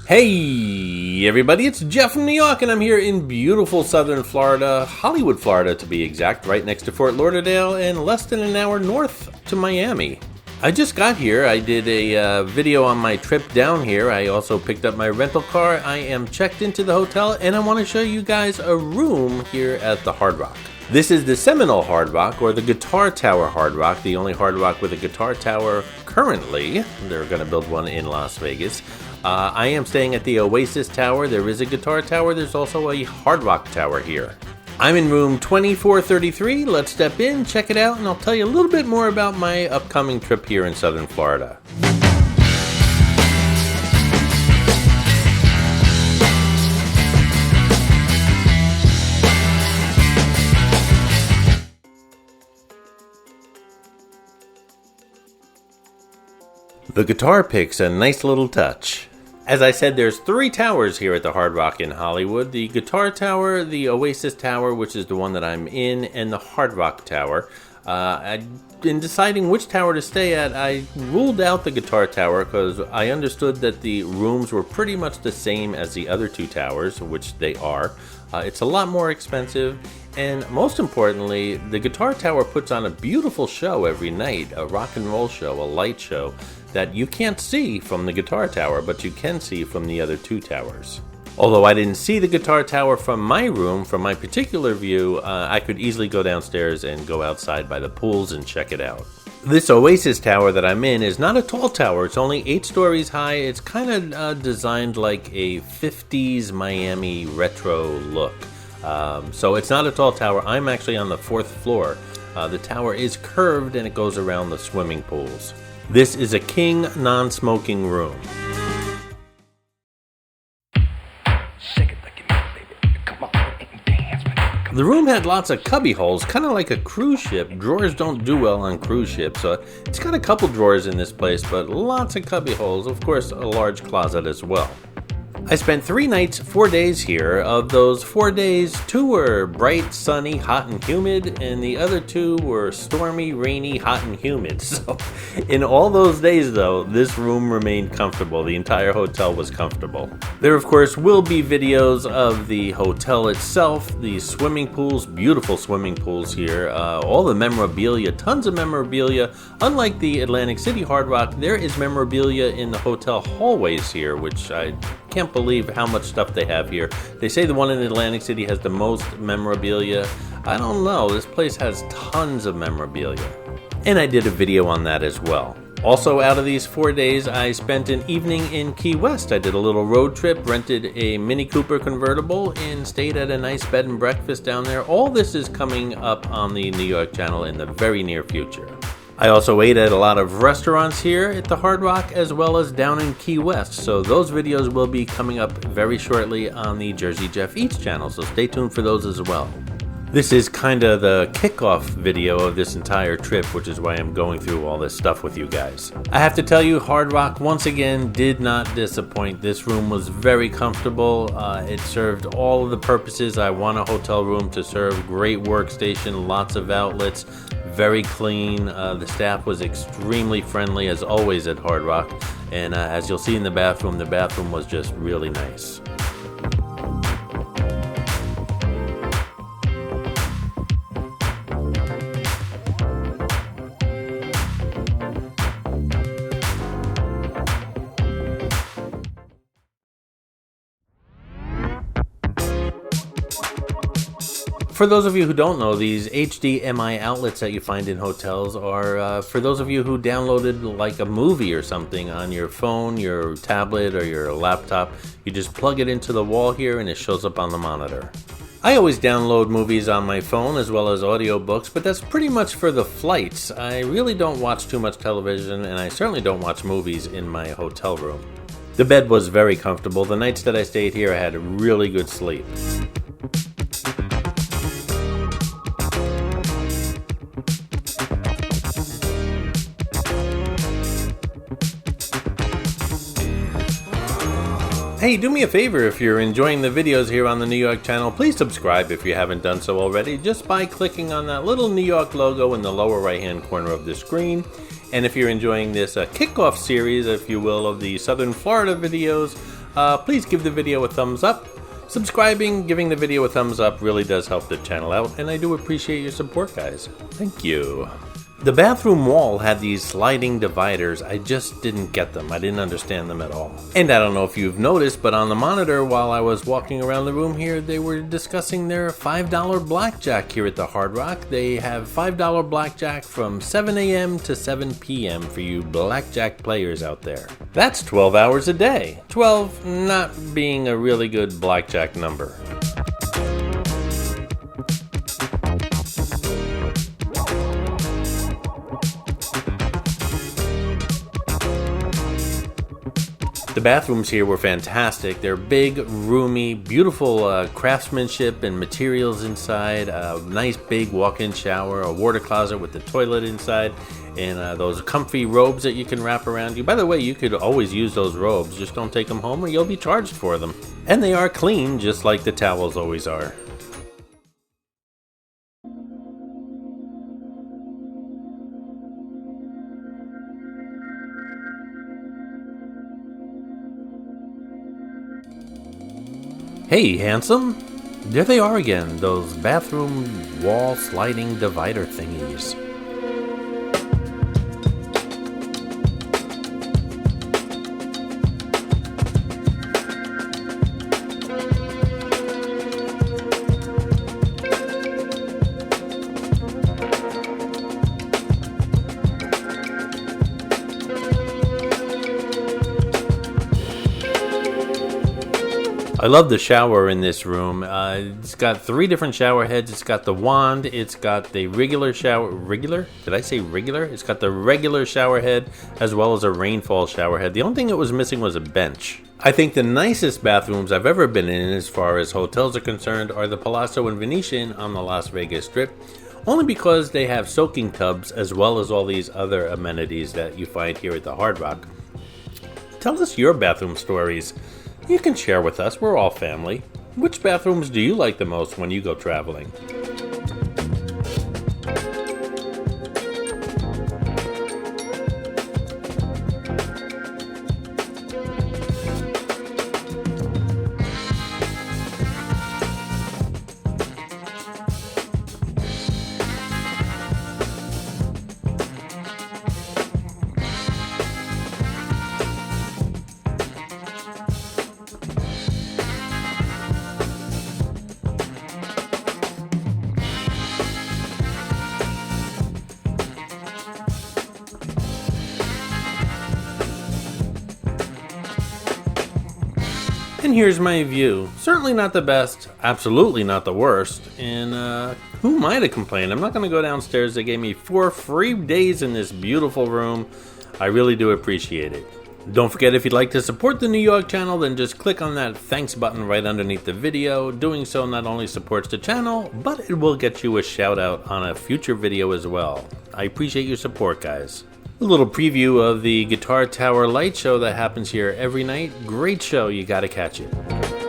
Hey everybody, it's Jeff from New York, and I'm here in beautiful southern Florida, Hollywood, Florida to be exact, right next to Fort Lauderdale and less than an hour north to Miami. I just got here. I did a video on my trip down here. I also picked up my rental car. I am checked into the hotel, and I want to show you guys a room here at the Hard Rock. This is the Seminole Hard Rock, or the Guitar Tower Hard Rock, the only Hard Rock with a guitar tower currently. They're going to build one in Las Vegas. I am staying at the Oasis Tower. There is a guitar tower. There's also a Hard Rock Tower here. I'm in room 2433. Let's step in, check it out, and I'll tell you a little bit more about my upcoming trip here in southern Florida. The guitar pick's a nice little touch. As I said, there's 3 towers here at the Hard Rock in Hollywood. The Guitar Tower, the Oasis Tower, which is the one that I'm in, and the Hard Rock Tower. In deciding which tower to stay at, I ruled out the Guitar Tower because I understood that the rooms were pretty much the same as the other 2 towers, which they are. It's a lot more expensive, and most importantly, the Guitar Tower puts on a beautiful show every night, a rock and roll show, a light show, that you can't see from the Guitar Tower, but you can see from the other 2 towers. Although I didn't see the Guitar Tower from my room, from my particular view, I could easily go downstairs and go outside by the pools and check it out. This Oasis Tower that I'm in is not a tall tower. It's only 8 stories high. It's kind of designed like a 50s Miami retro look. So it's not a tall tower. I'm actually on the 4th floor. The tower is curved and it goes around the swimming pools. This is a king non-smoking room. The room had lots of cubby holes, kind of like a cruise ship. Drawers don't do well on cruise ships, so it's got a couple drawers in this place, but lots of cubby holes. Of course, a large closet as well. I spent 3 nights, 4 days here. Of those 4 days, 2 were bright, sunny, hot and humid, and the other 2 were stormy, rainy, hot and humid. So in all those days, though, this room remained comfortable. The entire hotel was comfortable. There, of course, will be videos of the hotel itself, the swimming pools, beautiful swimming pools here, all the memorabilia, tons of memorabilia. Unlike the Atlantic City Hard Rock, there is memorabilia in the hotel hallways here, which I can't believe how much stuff they have here. They say the one in Atlantic City has the most memorabilia. I don't know, this place has tons of memorabilia. And I did a video on that as well. Also, out of these 4 days, I spent an evening in Key West. I did a little road trip, rented a Mini Cooper convertible, and stayed at a nice bed and breakfast down there. All this is coming up on the New York channel in the very near future. I also ate at a lot of restaurants here at the Hard Rock as well as down in Key West, so those videos will be coming up very shortly on the Jersey Jeff Eats channel, so stay tuned for those as well. This is kind of the kickoff video of this entire trip, which is why I'm going through all this stuff with you guys. I have to tell you, Hard Rock once again did not disappoint. This room was very comfortable. It served all of the purposes I want a hotel room to serve. Great workstation, lots of outlets, very clean. The staff was extremely friendly as always at Hard Rock, and as you'll see in the bathroom was just really nice. For those of you who don't know, these HDMI outlets that you find in hotels are for those of you who downloaded like a movie or something on your phone, your tablet, or your laptop. You just plug it into the wall here and it shows up on the monitor. I always download movies on my phone as well as audiobooks, but that's pretty much for the flights. I really don't watch too much television, and I certainly don't watch movies in my hotel room. The bed was very comfortable. The nights that I stayed here, I had a really good sleep. Hey, do me a favor, if you're enjoying the videos here on the New York channel, please subscribe if you haven't done so already, just by clicking on that little New York logo in the lower right hand corner of the screen. And if you're enjoying this kickoff series, if you will, of the Southern Florida videos, please give the video a thumbs up. Subscribing, giving the video a thumbs up really does help the channel out, and I do appreciate your support, guys. Thank you. The bathroom wall had these sliding dividers. I just didn't get them. I didn't understand them at all. And I don't know if you've noticed, but on the monitor while I was walking around the room here, they were discussing their $5 blackjack here at the Hard Rock. They have $5 blackjack from 7 a.m. to 7 p.m. for you blackjack players out there. That's 12 hours a day. 12 not being a really good blackjack number. The bathrooms here were fantastic. They're big, roomy, beautiful craftsmanship and materials inside, a nice big walk-in shower, a water closet with the toilet inside, and those comfy robes that you can wrap around you. By the way, you could always use those robes. Just don't take them home or you'll be charged for them. And they are clean, just like the towels always are. Hey, handsome! There they are again, those bathroom wall sliding divider thingies. I love the shower in this room. It's got 3 different shower heads. It's got the wand. It's got the regular shower. Regular? Did I say regular? It's got the regular shower head as well as a rainfall shower head. The only thing it was missing was a bench. I think the nicest bathrooms I've ever been in as far as hotels are concerned are the Palazzo and Venetian on the Las Vegas Strip. Only because they have soaking tubs as well as all these other amenities that you find here at the Hard Rock. Tell us your bathroom stories. You can share with us, we're all family. Which bathrooms do you like the most when you go traveling? And here's my view. Certainly not the best, absolutely not the worst, and who am I to complain? I'm not going to go downstairs. They gave me 4 free days in this beautiful room. I really do appreciate it. Don't forget, if you'd like to support the New York channel, then just click on that thanks button right underneath the video. Doing so not only supports the channel, but it will get you a shout out on a future video as well. I appreciate your support, guys. A little preview of the Guitar Tower light show that happens here every night. Great show, you gotta catch it.